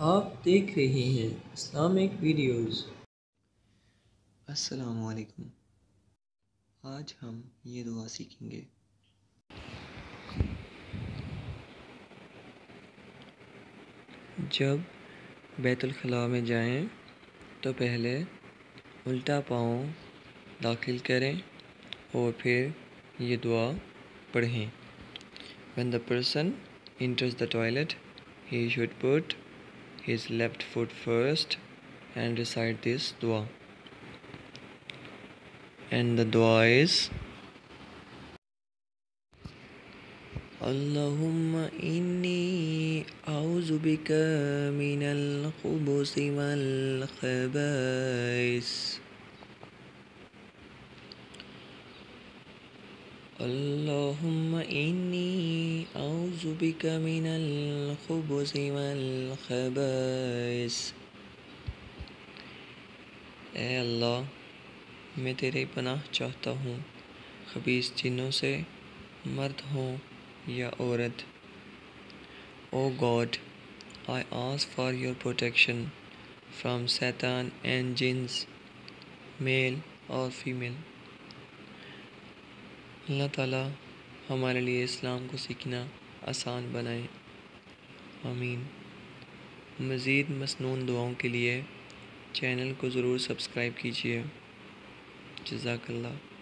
آپ دیکھ رہے ہیں اسلامک ویڈیوز۔ السلام علیکم۔ آج ہم یہ دعا سیکھیں گے۔ جب بیت الخلاء میں جائیں تو پہلے الٹا پاؤں داخل کریں اور پھر یہ دعا پڑھیں۔ When the person enters the toilet, he should put his left foot first and recite this dua. And the dua is Allahumma inni a'udhu bika minal khubusi wal khaba'is. Allahumma inni a'udhu bika minal khubusi wal khaba'is. اے اللہ، میں تیرے پناہ چاہتا ہوں خبیث جنوں سے، مرد ہوں یا عورت۔ O God, I ask for your protection from Satan and jinns, male or female۔ اللہ تعالیٰ ہمارے لیے اسلام کو سیکھنا آسان بنائے، آمین۔ مزید مسنون دعاؤں کے لیے چینل کو ضرور سبسکرائب کیجیے۔ جزاک اللہ۔